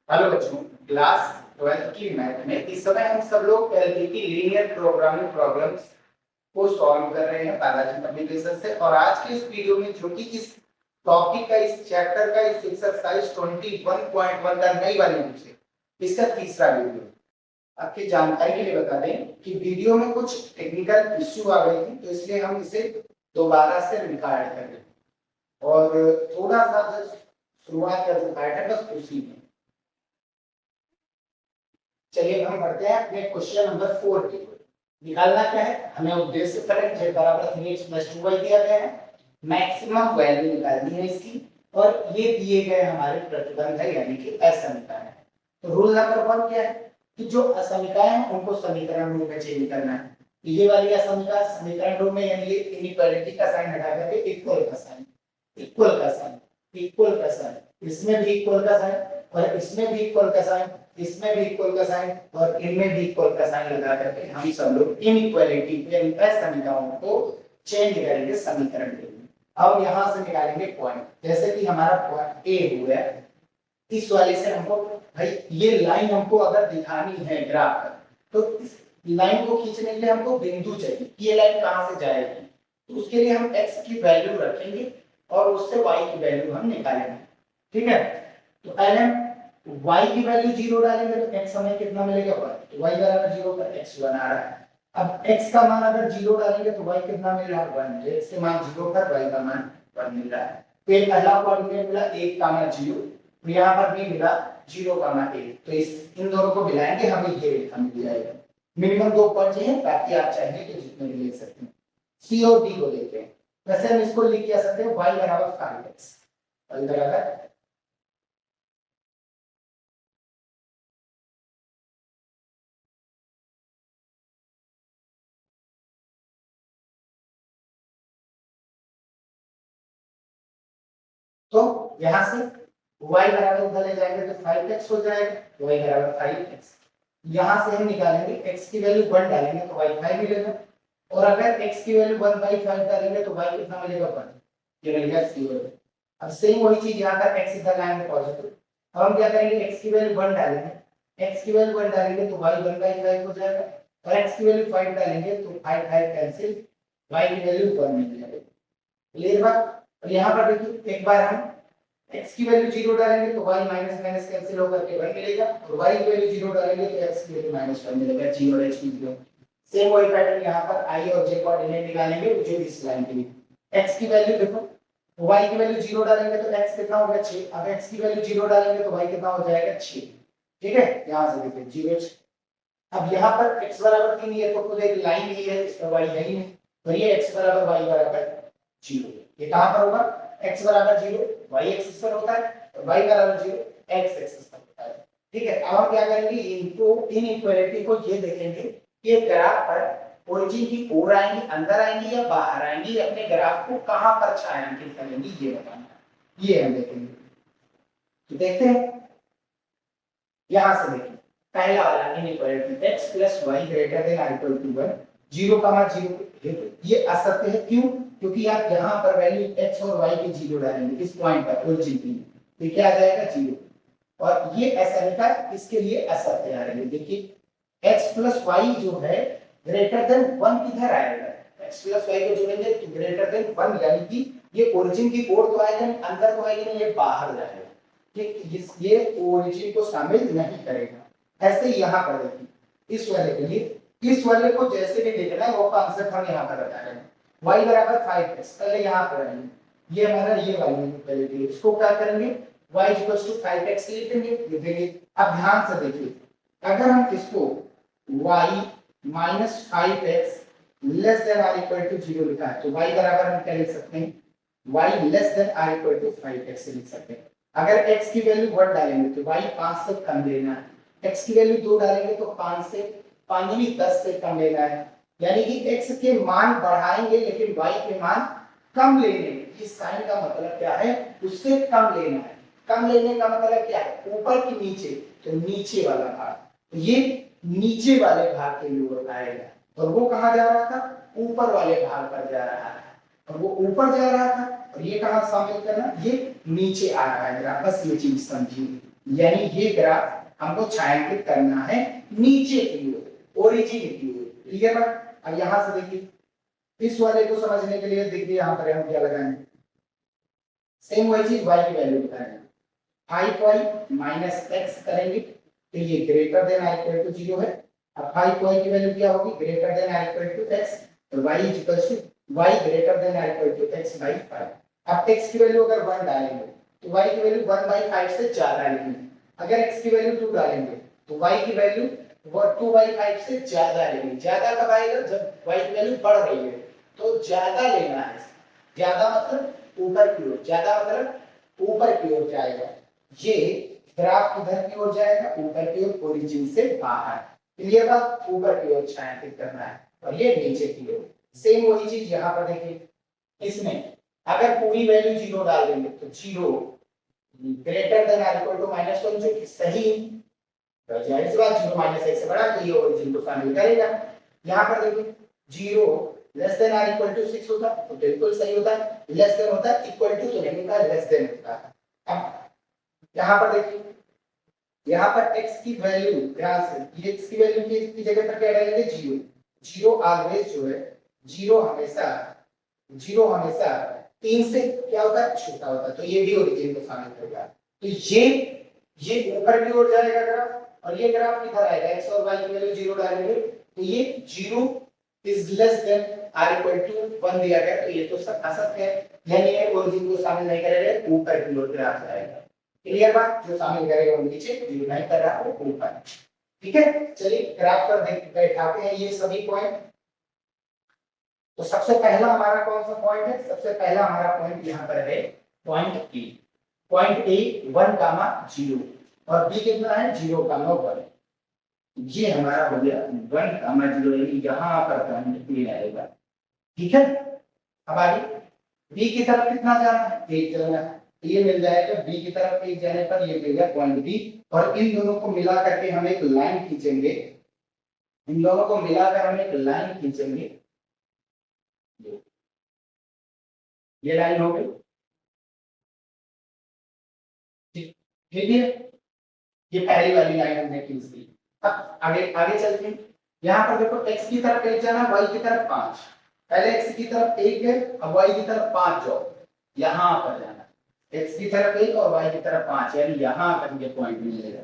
Hello बच्चों, class 12th की math में इस समय हम सब लोग एलपी की लीनियर प्रोग्रामिंग प्रॉब्लम्स को सॉल्व कर रहे हैं बालाजी पब्लिकेशन से। और आज के इस वीडियो में जो कि इस टॉपिक का, इस चैप्टर का, इस एक्सरसाइज 21.1 का नई वाली बुक से इसका तीसरा वीडियो। आपकी जानकारी के लिए बता दें कि वीडियो में कुछ टेक्निकल इश्यू आ गई थी, तो इसलिए हम इसे दोबारा से रिकॉर्ड कर रहे हैं और थोड़ा सा शुरुआत कर चुका है बस उसी में। चलिए हम बढ़ते हैं अपने क्वेश्चन नंबर 4 की। निकालना क्या है हमें, उद्देश्य फलन z बराबर 3x + 2y दिया गया है, मैक्सिमम वैल्यू निकालनी है इसकी, और ये दिए गए हमारे प्रतिबंध है यानी कि असमीकरण है। तो रूल नंबर 1 क्या है कि जो असमीकरण है उनको समीकरण रूप में चेंज करना है। तो ये वाली असमीकरण समीकरण रूप में यानी ये इनइक्वालिटी का साइन हटा करके इक्वल का साइन, इक्वल का साइन, इक्वल का साइन, इसमें भी इक्वल का साइन और इसमें भी इक्वल का साइन, इसमें भी इक्वल का साइन और इनमें भी इक्वल का साइन लगा करके हम सब लोग इनइक्वालिटी यानी असमीकरणों को चेंज करेंगे समीकरण के लिए। अब यहां से निकालेंगे पॉइंट, जैसे कि हमारा पॉइंट ए हो गया, इस वाले से हमको भाई ये लाइन हमको अगर दिखानी है ग्राफ पर, तो इस लाइन को खींचने के लिए हमको बिंदु चाहिए, ये लाइन कहां से जाएगी। तो उसके लिए हम x की वैल्यू रखेंगे और उससे y की वैल्यू हम निकालेंगे। ठीक है, तो पहले हम y की वैल्यू 0 डालेंगे तो x हमें कितना मिलेगा 1, तो y बराबर 0 पर x बना रहा है। अब x का मान अगर 0 डालेंगे तो y कितना मिल रहा है 1, तो x के मान 0 पर y का मान 1 मिल रहा है। फिर पहला कोऑर्डिनेट मिला 1, 0, तो यहाँ पर भी मिला 0, 1, तो इन दोनों को मिलाएंगे हमें ये रेखा मिल जाएगा। मिनिमम 2 पॉइंट चाहिए, बाकी आप चाहेंगे तो जितने भी ले सकते हैं। सी और डी को लेते हैं, वैसे हम इसको लिख क्या सकते हैं y बराबर 5x, y बराबर तो यहां से y बराबर इधर ले जाएंगे तो 5x हो जाएगा, y बराबर 5x। यहां से हम निकालेंगे x की वैल्यू 1 डालेंगे तो y 5 मिलेगा, और अगर x की वैल्यू 1/5 डालेंगे तो y कितना मिलेगा 1, ये मिल गया 0। अब सेम वही चीज यहां पर x इधर लाएंगे पॉजिटिव, अब हम क्या करेंगे x की वैल्यू 1 डालेंगे, x की वैल्यू 1 डालेंगे तो y 1/5 हो जाएगा, और x की वैल्यू 5 डालेंगे तो 5 5 कैंसिल, y की वैल्यू 1 मिल जाएगी। क्लियर बात। और यहाँ पर देखिए एक बार हम x की वैल्यू 0 डालेंगे तो y माइनस माइनस कैंसिल होकर के 1 मिलेगा, और y की वैल्यू 0 डालेंगे तो x की वैल्यू -1 मिलेगा, g और h की वैल्यू। सेम वही पैटर्न यहाँ पर i और j कोऑर्डिनेट निकालेंगे जो इस लाइन के लिए। x की वैल्यू देखो, y की वैल्यू 0 डालेंगे तो x कितना होगा 6, अब x की वैल्यू 0 डालेंगे तो y कितना हो जाएगा 6। ठीक है, यहाँ से देखिए 0। अब यहाँ पर x बराबर 3 है तो खुद एक लाइन ही है, इसमें y है ही नहीं, तो ये x बराबर y बराबर 0, ये कहां पर होगा x बराबर 0 y एक्सिस पर होता है और y बराबर 0 x एक्सिस पर होता है। ठीक है, अब हम क्या करेंगे इनको इनइक्वालिटी को ये देखेंगे कि ग्राफ पर ओरिजिन की ओर आएंगी, अंदर आएंगी या बाहर आएंगी, अपने ग्राफ को कहां पर छायांकित करेंगी ये बताना, ये हम देखेंगे। तो देखते हैं, यहां से देखिए पहला वाला inequality x + y greater than or equal to 1, 0,0 ये असत्य है। क्यों? क्योंकि आप यहां पर वैल्यू x और y के 0 डालेंगे इस पॉइंट पर ओरिजिन के लिए, तो क्या आ जाएगा 0, और ये असत्य इसके लिए असत्य आ रही है। देखिए x + y जो है ग्रेटर देन 1 किधर आएगा, x + y को जोड़ेंगे तो ग्रेटर देन 1, यानी कि ये ओरिजिन की ओर तो आएगा नहीं, अंदर तो आएगा नहीं, ये बाहर जाएगा। ये ओरिजिन को शामिल नहीं करेगा। ऐसे ही यहाँ पर देखिए इस वाले के लिए, इस वाले को जैसे भी देखना है वो कॉन्सेप्ट हम यहाँ पर बता रहे हैं। y बराबर 5x, पहले यहाँ पर आएंगे, ये हमारा ये वाली इक्वालिटी है, इसको क्या करेंगे y = 5x लिख देंगे, लिखेंगे। अब ध्यान से देखिए, अगर हम इसको y - 5x लेस देन और इक्वल टू 0 लिखा है तो y बराबर हम क्या लिख सकते हैं, y लेस देन और इक्वल टू 5x लिख सकते हैं। अगर x की वैल्यू 1 डालेंगे तो y 5 से कम लेना है, x की वैल्यू 2 डालेंगे तो 5 से 5 दूनी 10 से कम लेना है, यानी कि x के मान बढ़ाएंगे लेकिन y के मान कम लेने। इस साइन का मतलब क्या है, उससे कम लेना है। कम लेने का मतलब क्या है, ऊपर की नीचे, तो नीचे वाला भाग, तो ये नीचे वाले भाग के लिए आएगा, और वो कहां जा रहा था, ऊपर वाले भाग पर जा रहा है, और वो ऊपर जा रहा था, और ये कहां शामिल करना, ये नीचे आ रहा है। बस ये चीज समझिए, यानी ये ग्राफ हमको छायांकित करना है नीचे की ओर, ओरिजिन की ओर। ठीक है बात। अब यहां से देखिए, इस वाले को समझने के लिए देखिए यहां पर हम क्या लगाएंगे, सेम वही चीज y की वैल्यू बताएंगे, 5y माइनस x करेंगे तो ये greater than I equal to 0 है। अब 5y की वैल्यू क्या होगी, greater than I equal to x, तो y is equal to y greater than I equal to x by 5। अब x की वैल्यू अगर 1 डालेंगे तो y की वैल्यू 1 बाई 5 से ज्यादा लेंगे, अगर x की वैल्यू 2 डालेंगे तो y की वैल्यू 2 बाई 5 से ज्यादा लेंगे। ज्यादा कब आएगा, जब y की वैल्यू बढ़ रही है, तो ज्यादा लेना है। ज्यादा मतलब ऊपर की ओर, ज्यादा मतलब ऊपर की ओर जाएगा। ये ग्राफ किधर की ओर जाएगा, ऊपर की ओर, ओरिजिन से बाहर। क्लियर बात, ऊपर की ओर छायांकित करना है और ये नीचे की ओर। सेम वही चीज यहाँ पर देखिए, इसमें अगर पूरी वैल्यू 0 डाल देंगे तो 0 greater than or equal to -1, जो कि सही है, तो जाहिर सी बात 0 - 1 से बड़ा, तो ये ओरिजिन को शामिल करेगा। यहाँ पर देखिए 0 less than or equal to 6 होता तो बिल्कुल सही होता है, लेस देन होता है, इक्वल टू तो नहीं होता, लेस देन होता है। अब यहाँ पर देखिए, यहाँ पर x की वैल्यू, ध्यान से ये x की वैल्यू की जगह पर क्या डालेंगे, 0। 0 ऑलवेज जो है, 0 हमेशा, 0 हमेशा 3 से क्या होता है, छोटा होता है, तो ये भी ओरिजिन को शामिल करेगा। तो ये ऊपर की ओर जाएगा ग्राफ, और ये ग्राफ किधर आएगा, x और y की वैल्यू 0 डालेंगे तो ये 0 is less than or equal to 1 दिया गया, तो ये तो असत्य है, यानी ये ओरिजिन को शामिल नहीं करेगा, ऊपर की ओर ग्राफ जाएगा। क्लियर बात, जो शामिल करेगा वो नीचे, जो नहीं कर रहा वो ऊपर। ठीक है, चलिए ग्राफ पर देख बैठाते हैं ये सभी पॉइंट। तो सबसे पहला हमारा कौन सा पॉइंट है, सबसे पहला हमारा पॉइंट यहाँ पर है पॉइंट ए। पॉइंट ए 1, 0 और बी कितना है, 0, 1। ये हमारा हो गया 1, 0, यानी यहाँ पर पॉइंट ए आएगा। ठीक है, अब आगे बी की तरफ कितना जाना है, 1 जाना है, ये मिल जाएगा बी की तरफ 1 जाने पर ये मिल गया पॉइंट बी। और इन दोनों को मिला करके हम एक लाइन खींचेंगे, इन दोनों को मिलाकर हम एक लाइन खींचेंगे, ये लाइन हो गई। ठीक है, ये पहली वाली लाइन हमने खींच दी। अब आगे आगे चलते हैं, यहाँ पर देखो x की तरफ 1 जाना, y की तरफ 5। पहले x की तरफ 1 है, अब y की तरफ 5 जाओ, यहाँ पर जाना, x की तरफ 1 और y की तरफ 5, यानी यहाँ पर ये पॉइंट मिलेगा,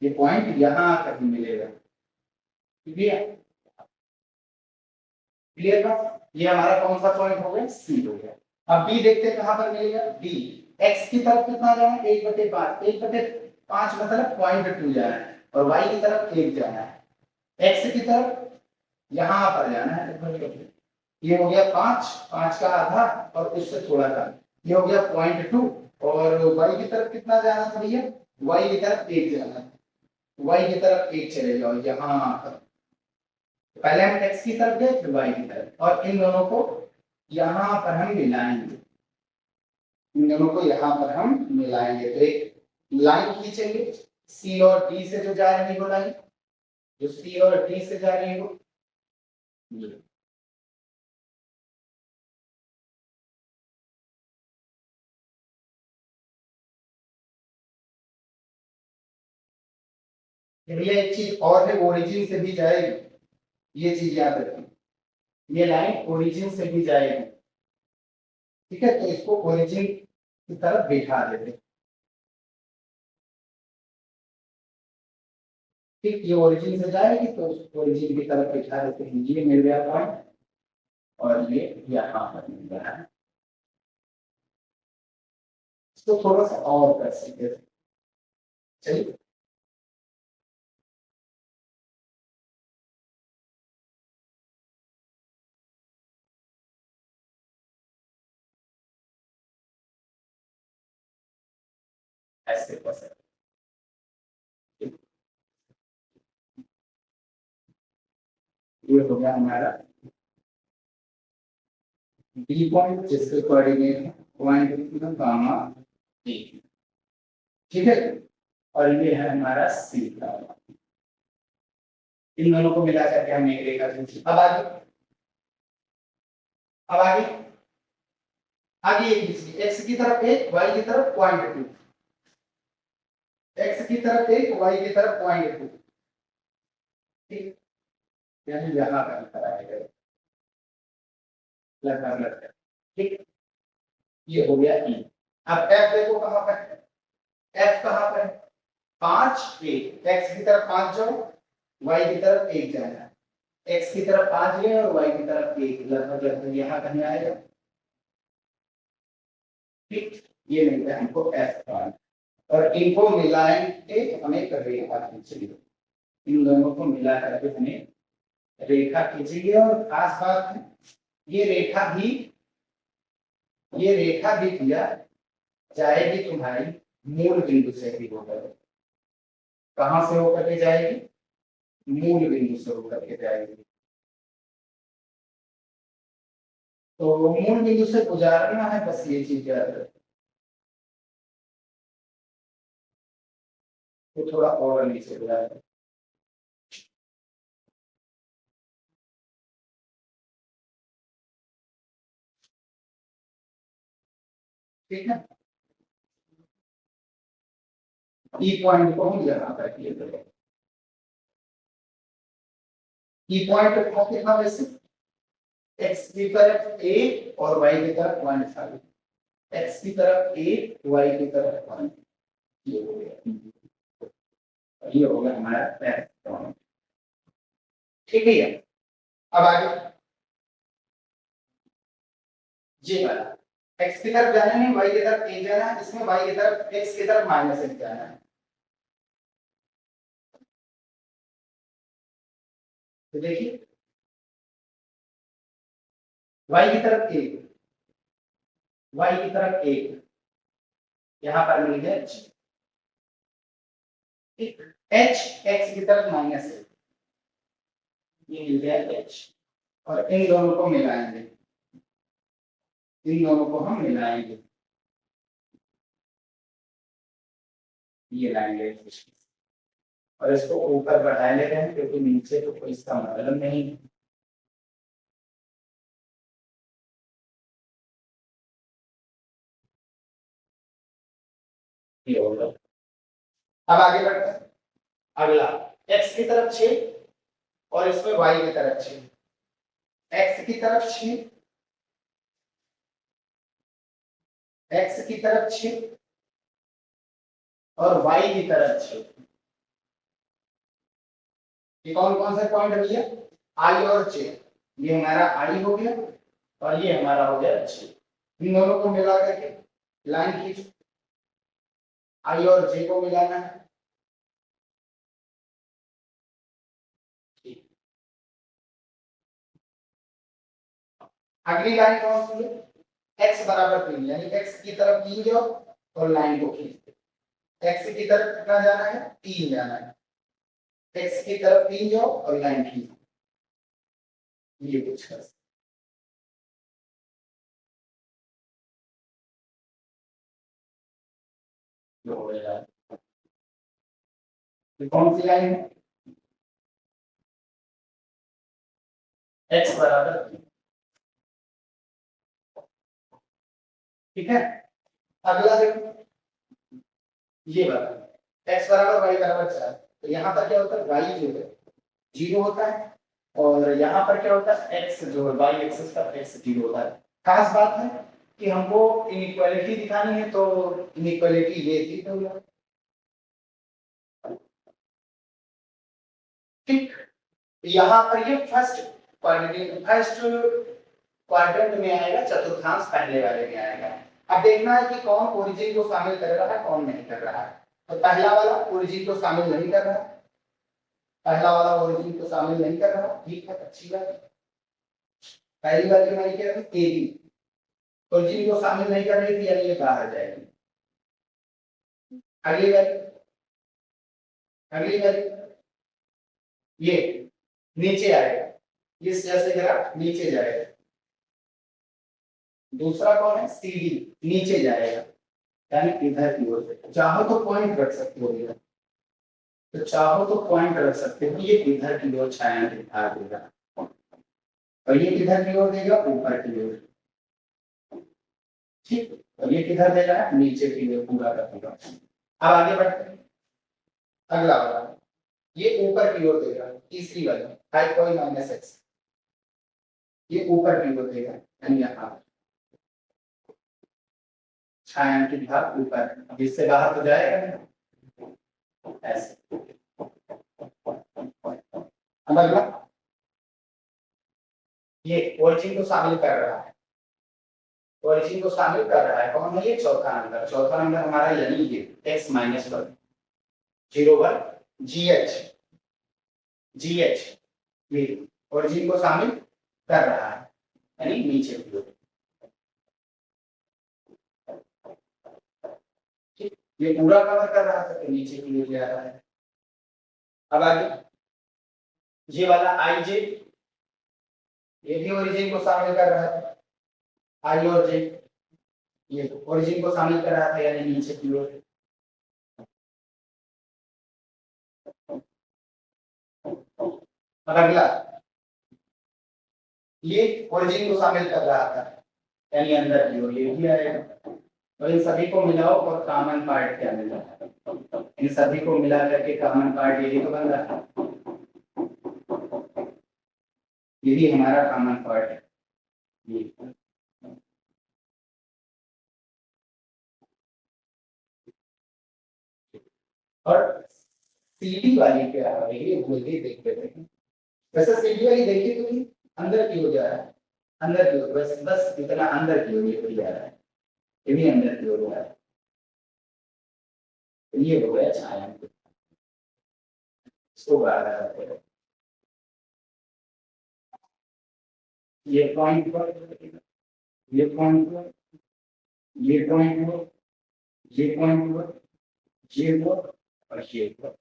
ये पॉइंट यहाँ कहीं मिलेगा। क्लियर, क्लियर का, ये हमारा कौन सा पॉइंट हो गया, सी हो गया। अब बी देखते हैं कहां पर मिलेगा, बी एक्स की तरफ कितना जाना है, 1/5, 1/5 मतलब .2 जाना है, और y की तरफ 1 जाना है। एक्स की तरफ यहां पर जाना है, ये हो गया 5, 5 का आधा और उससे थोड़ा कम, ये हो गया .2। और y की तरफ कितना जाना था भैया, y की तरफ 1 जाना है, y की तरफ 1 चले जाओ यहाँ पर। पहले हम x की तरफ गए, फिर y की तरफ, और इन दोनों को यहाँ पर हम मिलाएंगे, इन दोनों को यहाँ पर हम मिलाएंगे, तो एक लाइन खींचेंगे सी और डी से, जो जा रही है वो लाइन, जो सी और डी से जा रही है वो ये एक चीज और है, ओरिजिन से भी जाएगी, ये चीज याद रखिए, ये लाइन ओरिजिन से भी जाएगी। ठीक है, तो इसको ओरिजिन की तरफ बैठा देते, ठीक, ये ओरिजिन से जाएगी तो ओरिजिन की तरफ बैठा देते हैं, ये मिल गया पॉइंट और ये यहाँ पर मिल गया है। इसको थोड़ा सा और कर सकते हैं, चलिए ऐसे कर सकते हैं। ये हो गया हमारा डी पॉइंट, जिसके कोऑर्डिनेट है पॉइंट गामा ए। ठीक है, और ये है हमारा सी का, इन दोनों को मिला करके हमने एक रेखा खींची। अब आगे, अब आगे, आगे ये खींची, एक्स की तरफ 1, वाई की तरफ .2। x की तरफ 1, y की तरफ 0.2, ठीक, यानी यहाँ पर लिखा है लगभग, ठीक, ये हो गया e। अब f देखो कहाँ पर है, f कहाँ पर है, 5 1, x की तरफ 5 जाओ, y की तरफ 1 जाना है, x की तरफ 5 है और y की तरफ 1, लगभग लगभग यहाँ कहीं आएगा, ठीक, ये मिलता है हमको f, और इनको मिलाएंगे हमें एक रेखा खींचेंगे, इन दोनों को मिला करके हमें रेखा खींचेंगे। और खास बात है ये रेखा भी किया जाएगी तुम्हारी मूल बिंदु से भी होकर, कहां से होकर के जाएगी, मूल बिंदु से होकर के जाएगी। तो मूल बिंदु से गुजारना है, बस ये चीज याद रखो। तो थोड़ा और नीचे गुजारे, ठीक है, ई पॉइंट को हम यहाँ पर किए थे, ई पॉइंट था कितना वैसे, x की तरफ a और y की तरफ 1, x की तरफ a, y की तरफ 1, ये हो गया, ये हो गया हमारा पहला, ठीक है। अब आगे ये वाला, x की तरफ जाना नहीं, y की तरफ a जाना है, इसमें y की तरफ x की तरफ -1 जाना है, तो देखिए y की तरफ 1, y की तरफ 1, यहाँ पर मिल गया h, ठीक, h x की तरफ -1, ये मिल गया h, और इन दोनों को मिलाएंगे, इन दोनों को हम मिलाएंगे, ये लाएंगे और इसको ऊपर बढ़ा लेते हैं क्योंकि नीचे तो कोई इसका मतलब नहीं है। ये होगा, अब आगे बढ़ते हैं, अगला x की तरफ 6 और इसमें y की तरफ 6, x की तरफ 6, x की तरफ 6 और y की तरफ 6, ये कौन कौन से पॉइंट है भैया, i और j, ये हमारा i हो गया और ये हमारा हो गया j, इन दोनों को मिला करके लाइन खींचो, i और j को मिलाना है, अगली लाइन कौन सी है, x बराबर 3, यानी x की तरफ 3 जाओ और लाइन को खींचते, x की तरफ कितना जाना है, 3 जाना है, x की तरफ 3 जाओ और लाइन खींचो, ये कुछ कर कौन सी लाइन है, x बराबर 3, ठीक है। अगला देखो, ये बता x बराबर y बराबर 4, तो यहाँ पर क्या होता है, y जो है 0 होता है और यहाँ पर क्या होता है, x जो है y एक्सिस पर x 0 होता है। खास बात है कि हमको इनइक्वालिटी दिखानी है, तो इनइक्वालिटी ये थी, तो ठीक, यहाँ पर ये फर्स्ट क्वाड्रेंट में आएगा, चतुर्थांश पहले वाले में आएगा। अब देखना है कि कौन ओरिजिन को शामिल कर रहा है, कौन नहीं कर रहा है। तो पहला वाला ओरिजिन को शामिल नहीं कर रहा है, पहला वाला ओरिजिन को शामिल नहीं कर रहा, ठीक है, अच्छी बात है। पहली वाली हमारी क्या है, ए बी, ओरिजिन को शामिल नहीं कर रही थी, यानी ये बाहर जाएगी। अगली वाली, अगली वाली ये नीचे आएगा, इस जैसे ग्राफ नीचे जाएगा। दूसरा कौन है, सी डी, नीचे जाएगा, यानी इधर की ओर से। चाहो तो पॉइंट रख सकते हो इधर, तो चाहो तो पॉइंट रख सकते हो, ये इधर की ओर छाया दिखा देगा और ये किधर की ओर देगा, ऊपर की ओर, ठीक, और ये किधर देगा, नीचे की ओर पूरा का पूरा। अब आगे बढ़ते हैं, अगला वाला ये ऊपर की ओर देगा, तीसरी वाली 5 माइनस एक्स, ये ऊपर की ओर देगा यानी यहाँ छायांकित भाग ऊपर, अब इससे बाहर तो जाएगा ऐसे। अब अगला ये ओरिजिन को शामिल कर रहा है, ओरिजिन को शामिल कर रहा है कौन है ये, चौथा नंबर, चौथा नंबर हमारा यानी ये x माइनस 1 0 1 GH, GH ये ओरिजिन को शामिल कर रहा है यानी नीचे की ओर, ये पूरा कवर कर रहा था तो नीचे की ओर जा रहा है। अब आगे ये वाला आई जे, ये भी ओरिजिन को शामिल कर रहा था, आई और जे ये ओरिजिन को शामिल कर रहा था यानी नीचे की ओर। अब अगला ये ओरिजिन को शामिल कर रहा था यानी अंदर की ओर, ये भी आएगा। तो इन सभी को मिलाओ और कॉमन पार्ट क्या मिला, इन सभी को मिला करके कॉमन पार्ट ये तो बन रहा है, ये भी हमारा कॉमन पार्ट है ये। और सीधी वाली क्या है ये बोल के देख लेते हैं। वैसे सीधी वाली देखिए तो ये अंदर की ओर जा रहा है, अंदर की ओर, बस बस इतना अंदर की ओर ये जा रहा है, ये भी अंदर की ओर हो रहा है, ये हो गया छायांकित, इसको बाहर करते हैं। ये पॉइंट पर, ये पॉइंट पर, ये पॉइंट पर, ये पॉइंट पर, ये पर और ये पर,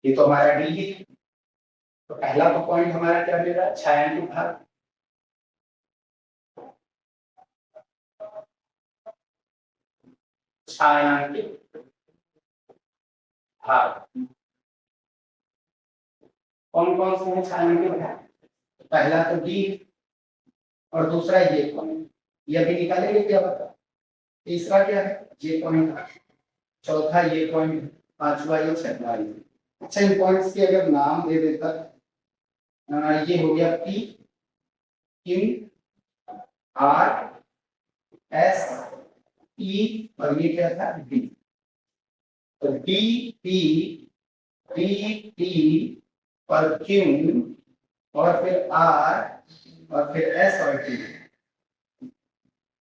ये तो हमारा डी है। तो पहला तो पॉइंट हमारा क्या मिल रहा है, छायांकित भाग, छायांकित भाग कौन कौन से हैं छायांकित भाग, पहला तो डी और दूसरा ये पॉइंट, ये अभी निकालेंगे क्या पता, तीसरा क्या है ये पॉइंट, चौथा ये पॉइंट, पांचवा ये, छठवा ये। अच्छा इन पॉइंट्स के अगर नाम दे देता, ये हो गया पी, क्यू, आर, एस, ई और ये क्या था डी, तो डी पी, डी टी और क्यू और फिर आर और फिर एस और टी,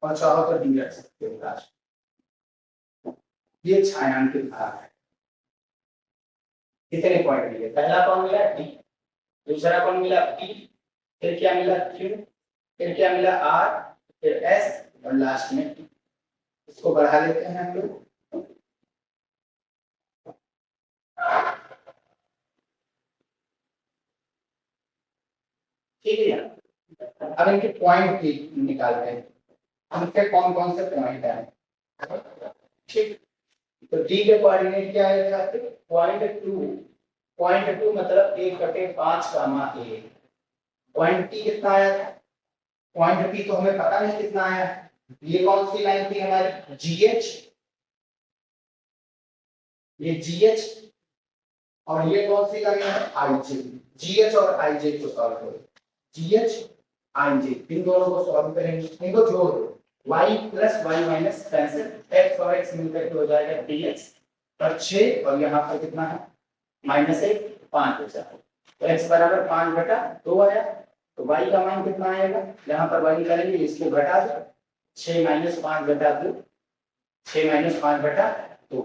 और चाहो तो डी रख सकते हो। ये छायांकित भाग है। कितने पॉइंट मिले, पहला कौन मिला डी, दूसरा कौन मिला पी, फिर क्या मिला क्यू, फिर क्या मिला आर, फिर एस और लास्ट में टी। इसको बढ़ा लेते हैं हम लोग, ठीक है। अब इनके पॉइंट निकालते हैं, इनके कौन कौन से पॉइंट है, ठीक। तो डी के कोऑर्डिनेट क्या है, पॉइंट टू, पॉइंट टू मतलब 1/5 गामा ए, पॉइंट टी कितना आया था, पॉइंट पी तो हमें पता नहीं कितना आया, ये कौन सी लाइन थी हमारी जीएच, ये जीएच और ये कौन सी लाइन है आईजे, जीएच और आईजे को सॉल्व करो, जीएच आईजे इन दोनों को सॉल्व करेंगे, इनको जोड़ दो, y plus y minus cancel, x और x मिलकर के हो जाएगा dx और 6 और यहाँ पर कितना है -1 5 बचा, तो x बराबर 5/2 आया, तो y का मान कितना आएगा, यहाँ पर y करेंगे इसको घटा दो, 6 - 5/2, 6 - 5/2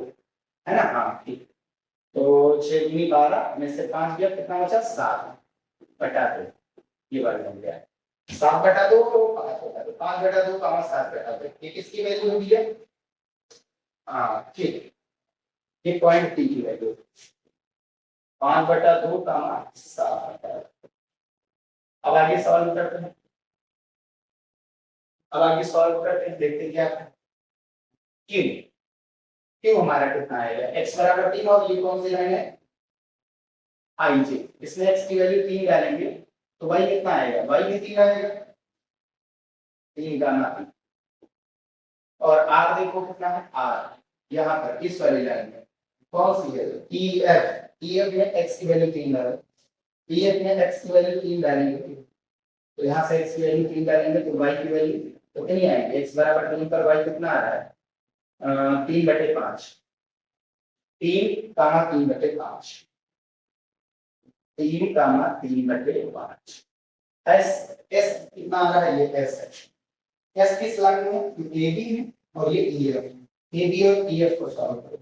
है ना, हाँ ठीक, तो 6 दूनी 12 में से 5 गया कितना बचा 7/2, ये वाला बन गया 7/2 तो 5/2, 5/2 का 7/2, ये किसकी वैल्यू होगी है, हाँ ठीक, ये पॉइंट टी की वैल्यू 5/2 का 7/2। अब आगे सॉल्व करते हैं, अब आगे सॉल्व करते हैं, देखते क्या है, क्यों क्यों हमारा कितना आएगा, x बराबर 3 और ये कौन सी लाइन है आई जे, इसमें x की वैल्यू 3 डालेंगे तो y कितना आएगा, y भी 3 आएगा, 3 गामा 3 और r देखो कितना है r, यहाँ पर इस वाली लाइन में कौन सी है, टी एफ, ईएफ में x की वैल्यू 3 डालो, ईएफ में x की वैल्यू 3 डालेंगे तो यहाँ से x की वैल्यू 3 डालेंगे तो y की वैल्यू तो कितनी आएगी, x बराबर 3 पर y कितना आ रहा है 3/5, 3,3/5, 3,3/5। एस एस कितना आ रहा है, ये एस है, एस किस लाइन में, ए बी है और ये ईएफ, ए बी और ईएफ को सॉल्व करो,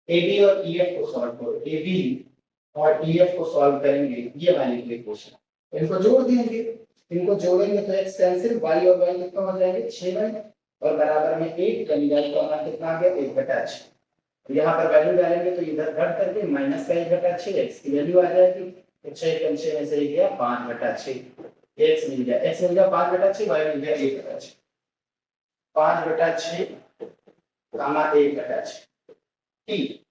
ए बी और ईएफ को सॉल्व करो, ए बी और ईएफ को सॉल्व करेंगे, ये वाली इक्वेशन इनको जोड़ देंगे, इनको जोड़ेंगे तो x कैंसिल, y और y कितना हो जाएंगे 6y और बराबर में 1, यानी y का मान कितना आ गया 1/6। यहाँ पर वैल्यू डालेंगे तो इधर घट करके माइनस का 1/6 x की वैल्यू आ जाएगी, तो 6 पंचे में से गया 5/6, x मिल गया, x मिल गया 5/6, y मिल गया 1/6, 5/6 गामा 1/6। ठीक,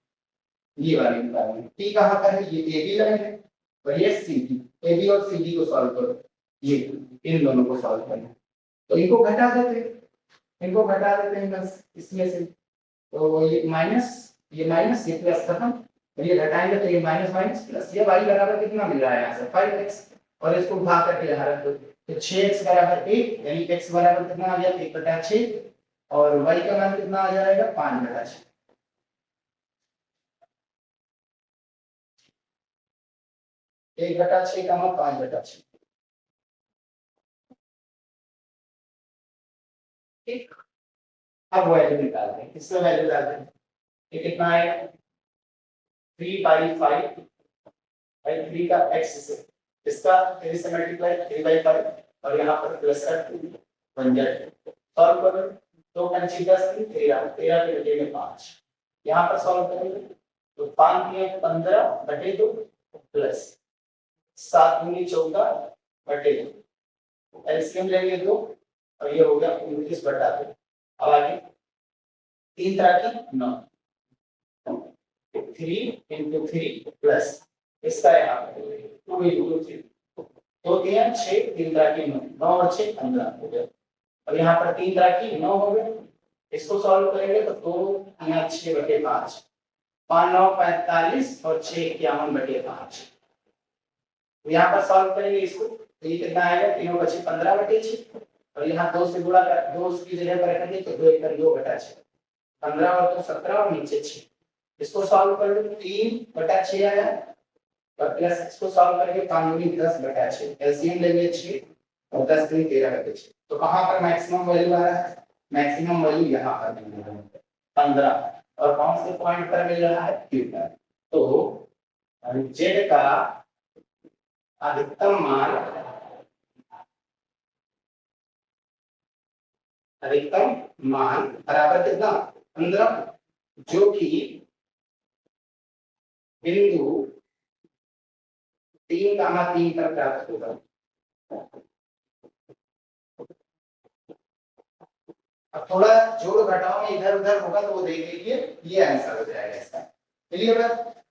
ये वाली निकालेंगे, टी कहां पर है, ये ए बी लाइन है और ये सी डी, ए बी और सी डी को सॉल्व करो, ये इन दोनों को सॉल्व करना, तो इनको घटा देते हैं, इनको घटा देते हैं बस इसमें से, तो ये माइनस ये प्लस खत्म, तो ये घटाएंगे तो ये माइनस माइनस प्लस, ये y बराबर कितना मिल रहा है यहाँ से 5x और इसको भाग करके यहाँ रख दो, तो 6x बराबर 1, यानी x बराबर कितना आ गया 1/6 और y का मान कितना आ जाएगा 5/6। 1/6 का मान 5/6। ठीक, अब वैल्यू निकालते हैं, इसमें वैल्यू डालते हैं, ये कितना आएगा 3/5 बाई 3 का x से, इसका 3 से मल्टीप्लाई 3/5 और यहाँ पर प्लस का 2 बन जाए, सॉल्व करो, 2 पंचे 10 13, 13 के बटे में 5, यहाँ पर सॉल्व करेंगे तो 5 के 15/2 प्लस 7 दूनी 14/2, एलसीएम लेंगे 2 और ये हो गया 29/2। अब आगे 3 की 9, 3 × 3 प्लस इसका यहाँ 2 × 3, 2 3 6, 3 की 9, 9 और 6 15 हो गया, और यहाँ पर 3 की 9 हो गए, इसको सॉल्व करेंगे तो 2 यहाँ 6/5, 5 9 45 और 6 51/5, यहाँ पर सॉल्व करेंगे इसको तो ये कितना आएगा, 3 बचे 15/6 और यहाँ 2 से गुणा कर 2 की जगह पर रखेंगे तो 2 × 2/6, 15 और 2 17 और नीचे 6, इसको सॉल्व कर लो 3/6 आया और प्लस इसको सॉल्व करके 5 दूनी 10/6, एलसीएम लेंगे 6 और 10 दूनी 13/6, तो कहां पर मैक्सिमम वैल्यू आ रहा है, मैक्सिमम वैल्यू यहां पर मिल रहा है 15 और कौन से पॉइंट पर मिल रहा है Q पर, तो Z का अधिकतम मान बराबर कितना 15, जो कि बिंदु 3,3 पर प्राप्त होगा। अब थोड़ा जोड़ घटाव में इधर उधर होगा तो वो देख लीजिए, ये आंसर हो जाएगा इसका। चलिए अब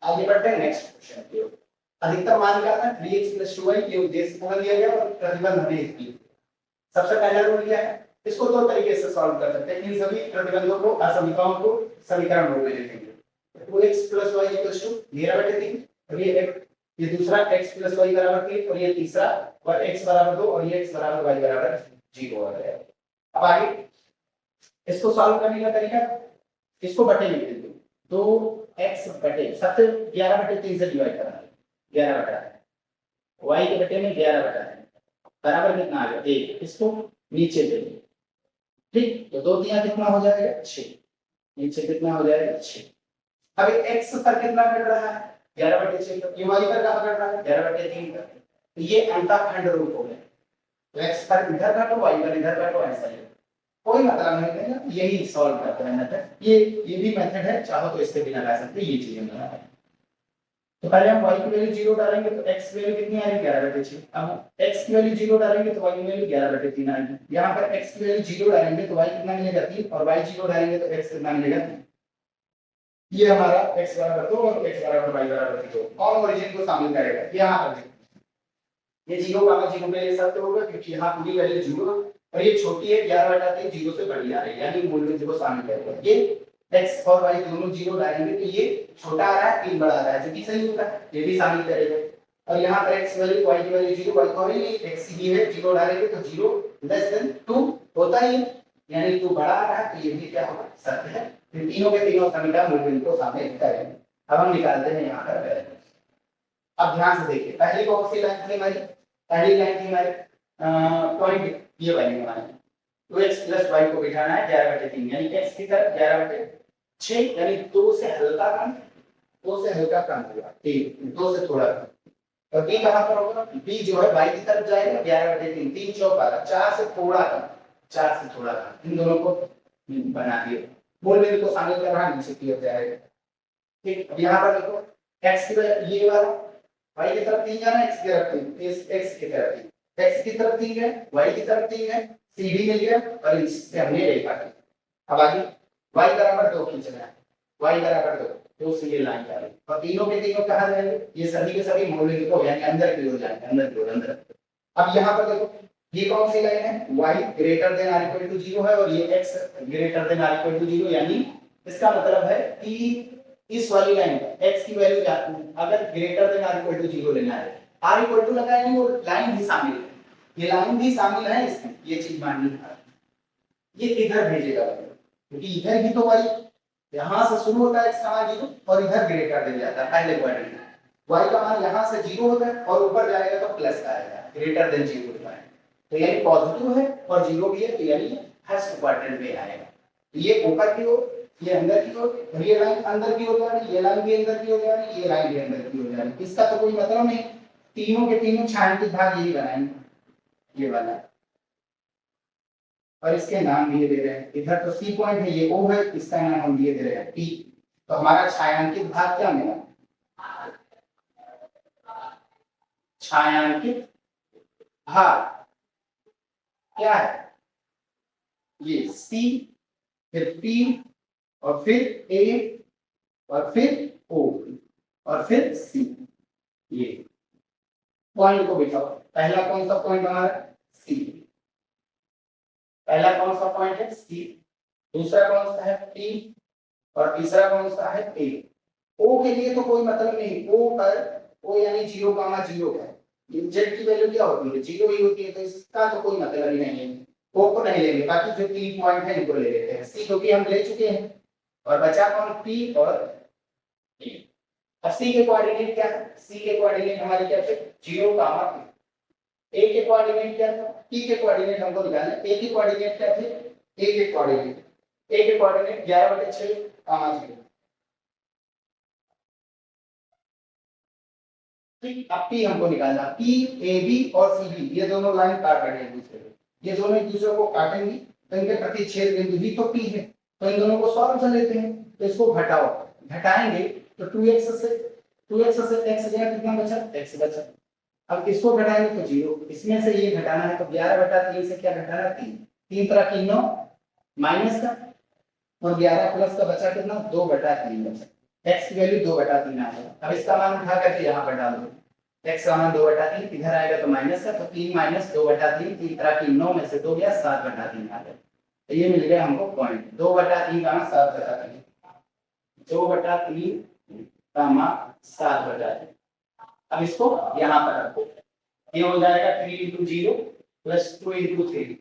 आगे बढ़ते हैं नेक्स्ट क्वेश्चन की ओर। अधिकतम मान क्या था 3x + 2y, ये उद्देश्य पूर्ण दिया गया और प्रतिबंध हमें इसकी सबसे पहला रूल क्या है, इसको दो तरीके से सॉल्व कर सकते हैं, इन सभी प्रतिबंधों को असमीकरणों को समीकरण रूप में लिखेंगे, 2x + y = 13/3 और ये दूसरा x + y = 3 और ये तीसरा और x = 2 और ये x = y = 0 हो गया। अब आगे इसको सॉल्व करने का तरीका, इसको बटे लिख देते हैं, 2x बटे सबसे 11/3 से डिवाइड करना है, 11/3 y के बटे में 11/3 बराबर कितना आ गया 1, इसको नीचे दे दें, ठीक, तो 2 3 कितना हो जाएगा 6, नीचे कितना हो जाएगा 6। अब x पर कितना कट रहा है 11/6, तो y पर कहां कट रहा है 11/3 पर, तो ये अंतःखंड रूप हो गया, तो x पर इधर काटो y पर इधर काटो, ऐसा ही कोई मतलब नहीं है, यही सॉल्व करते हैं मेथड, ये भी मेथड है, चाहो तो इससे भी लगा सकते हैं, ये चीजें बना है। तो पहले हम y की वैल्यू 0 डालेंगे तो x की वैल्यू कितनी आ रही है 11/6, अब x की वैल्यू 0 डालेंगे तो y की वैल्यू 11/3 आएगी, यहां पर x की वैल्यू 0 डालेंगे तो y कितना मिलेगा 3 और y 0 डालेंगे तो x कितना मिलेगा 3, ये हमारा x = 2 और x = y = 2 कौन ओरिजिन को शामिल करेगा, यहां पर ये 0 का 0 पे ले सकते होगा क्योंकि यहां पूरी वैल्यू 0 और ये छोटी है 11/3 0 से बड़ी आ रही है, यानी मूल बिंदु को शामिल करेगा, ये x और y दोनों 0 डालेंगे तो ये छोटा आ रहा है 3 बड़ा आ रहा है, जो कि सही होगा, ये भी शामिल करेंगे। और यहाँ पर x वैल्यू y की वैल्यू 0, y तो नहीं, x की है 0 डालेंगे तो 0 लेस देन 2 होता ही है, यानी 2 बड़ा आ रहा है, तो ये भी क्या होगा, सत्य है। फिर तीनों के तीनों समीकरण मूलबिंदु को शामिल करेंगे। अब हम निकालते हैं यहाँ पर वैल्यू। अब ध्यान से देखिए, पहली कौन सी लाइन थी हमारी, पहली लाइन थी हमारी पॉइंट ये वाली हमारी, 2x + y को बिठाना है 11/3, यानी कि x की तरफ 11/6, यानी 2 से हल्का कम, 2 से हल्का कम होगा, ठीक, 2 से थोड़ा कम। और b कहां पर होगा, b जो है y की तरफ जाएगा 11/3, 3 चौक 12, 4 से थोड़ा कम, 4 से थोड़ा कम, इन दोनों को बना दिए, मूल बिंदु को शामिल कर रहा है, नीचे की ओर जाएगा, ठीक। अब यहाँ पर देखो x की वजह ये वाला y की तरफ 3 जाना, x की तरफ 3, इस x की तरफ 3, x की तरफ 3 है, y की तरफ 3 है, CD मिल गया और इससे हमने रेखा की। अब आगे y बराबर 2 खींचना है, y बराबर 2, 2 से ये लाइन डालें और तीनों के तीनों कहां जाएंगे, ये सभी के सभी मूल बिंदु को यानी अंदर की ओर जाएंगे, अंदर की ओर, अंदर। अब यहाँ पर देखो ये कौन सी लाइन है, y greater than or equal to 0 है और ये x greater than or equal to 0, यानी इसका मतलब है कि इस वाली लाइन x की वैल्यू अगर greater than or equal to 0 लेना है, आर इक्वल टू लगाएंगे और लाइन भी शामिल है, ये लाइन भी शामिल है इसमें, ये चीज माननी है, ये इधर भेजेगा क्योंकि इधर भी तो y यहां से शुरू होता है x का मान 0 और इधर ग्रेटर देन जाता है पहले क्वाड्रेंट में, y का मान यहां से 0 होता है और ऊपर जाएगा तो प्लस का आएगा, ग्रेटर देन 0 होता है, तो यानी पॉजिटिव है और 0 भी है, तो यानी फर्स्ट क्वाड्रेंट में आएगा। तो ये ऊपर की ओर, ये अंदर की ओर, और ये लाइन अंदर की ओर जा रही है, ये लाइन भी अंदर की ओर जा रही है, ये लाइन भी अंदर की ओर जा रही है, इसका तो कोई मतलब नहीं, तीनों के तीनों छायांकित भाग यही बनाएंगे, ये वाला, और इसके नाम दिए दे रहे हैं, इधर तो सी पॉइंट है, ये ओ है, इसका नाम हम दिए दे रहे हैं पी, तो हमारा छायांकित भाग क्या मिला, छायांकित भाग क्या है, ये सी, फिर पी, और फिर ए, और फिर ओ, और फिर सी, ये पॉइंट को बिठाओ, पहला कौन सा पॉइंट हमारा सी, पहला कौन सा पॉइंट है सी, दूसरा कौन सा है पी, और तीसरा कौन सा है ए। ओ के लिए तो कोई मतलब नहीं, ओ पर ओ यानी 0,0 है, जेड की वैल्यू क्या होती है 0 ही होती है, तो इसका तो कोई मतलब ही नहीं है, ओ को नहीं लेंगे, बाकी जो 3 पॉइंट है इनको ले लेते हैं, सी क्योंकि हम ले चुके हैं, और बचा कौन पी और ए। अब सी के कोऑर्डिनेट क्या है, सी के कोऑर्डिनेट हमारे क्या थे 0, ए के कोऑर्डिनेट क्या था, पी के कोऑर्डिनेट हमको निकालना है, ए के कोऑर्डिनेट क्या थे, ए के कोऑर्डिनेट 11/6, 0, ठीक। अब पी हमको निकालना, पी ए बी और सी बी ये दोनों लाइन काट रहे हैं एक दूसरे को, ये दोनों एक दूसरे को काटेंगी तो इनके प्रतिच्छेद बिंदु भी तो पी है, तो इन दोनों को सॉल्व कर लेते हैं, तो इसको घटाओ, घटाएंगे तो 2x से x गया, कितना बचा x बचा, अब इसको घटाएंगे तो 0, इसमें से ये घटाना है तो 11/3 से क्या घटाना है 3, 3 तरह की 9 माइनस का, और 11 प्लस का बचा कितना 2/3 बचा, x की वैल्यू 2/3 आ गया। अब इसका मान उठा करके यहाँ पर डाल दो, x का मान 2/3, इधर आएगा तो माइनस का, तो 3 - 2/3, 3 तरह की 9 में से 2 गया 7/3 आ गया, तो ये मिल गया हमको पॉइंट 2/3 का मान 7/3, 2/3 का मान 7/3। अब इसको यहाँ पर रखो, ये हो जाएगा 3 × 0 + 2 × 3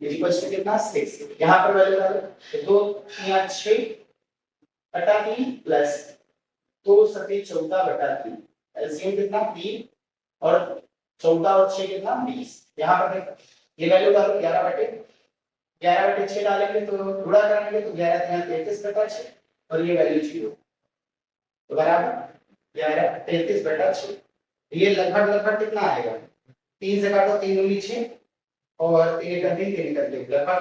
इक्वल्स टू कितना 6, यहाँ पर वैल्यू डालो तो 2 × 6/3 प्लस 2 × 7 = 14/3, एलसीएम कितना 3 और 14 और 6 कितना 20, यहाँ पर देखो ये वैल्यू डालो 11/6 डालेंगे तो गुणा करेंगे तो 11 × 33/6 और ये वैल्यू 0, तो बराबर 11 33/6, ये लगभग कितना आएगा, 3 से काटो 3 दूनी 6 और 3 कर देंगे लगभग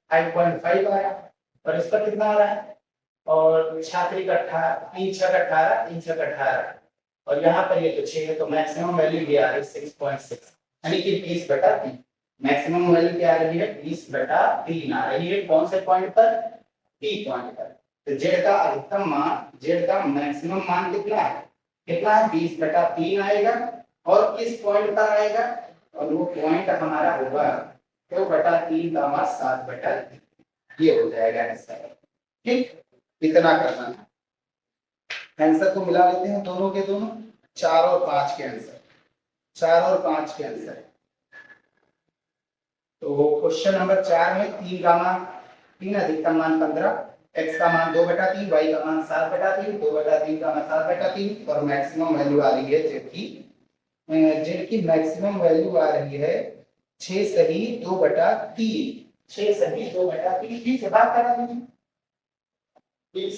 5.5 आ रहा है, और इस पर कितना आ रहा है, और छात्री का 3 6 का 18, 3 6 का 18, और यहाँ पर ये तो 6 है, तो मैक्सिमम वैल्यू ये आ रही है 6.6, यानी कि 20/3, मैक्सिमम वैल्यू क्या आ रही है 20/3 आ रही है, कौन से पॉइंट पर, पी पॉइंट पर। तो जेड का अधिकतम मान, जेड का मैक्सिमम मान कितना है 20/3 आएगा, और इस पॉइंट पर आएगा, और वो पॉइंट हमारा होगा 2/3 का मान 7/3, ये हो जाएगा आंसर, ठीक। इतना करना है। आंसर को मिला लेते हैं दोनों के दोनों, 4 और 5 के आंसर, 4 और 5 के आंसर। तो क्वेश्चन नंबर 4 में 3 का मान 3, अधिकतम मान 15, x का मान 2/3, y का मान 7/3, 2/3 का मान 7/3 और मैक्सिमम वैल्यू आ रही है z की मैक्सिमम वैल्यू आ रही है 6 सही 2/3, 6 सही 2/3। ठीक है, बात करा दीजिए 20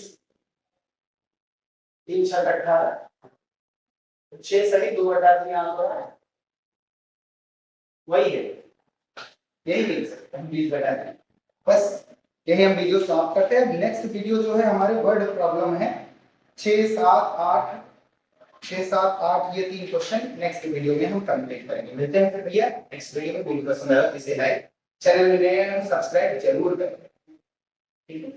3 6 18, 6 सही 2/3 आंसर है, वही है, यही लिख सकते हैं 20/3। बस यही हम वीडियो समाप्त करते हैं। नेक्स्ट वीडियो जो है हमारे वर्ड प्रॉब्लम है 6 7 8, 6 7 8 ये 3 क्वेश्चन नेक्स्ट वीडियो में हम कंप्लीट करेंगे। मिलते हैं फिर भैया नेक्स्ट वीडियो में। वीडियो पसंद आया तो इसे लाइक, चैनल में नए हैं सब्सक्राइब जरूर करें। ठीक है।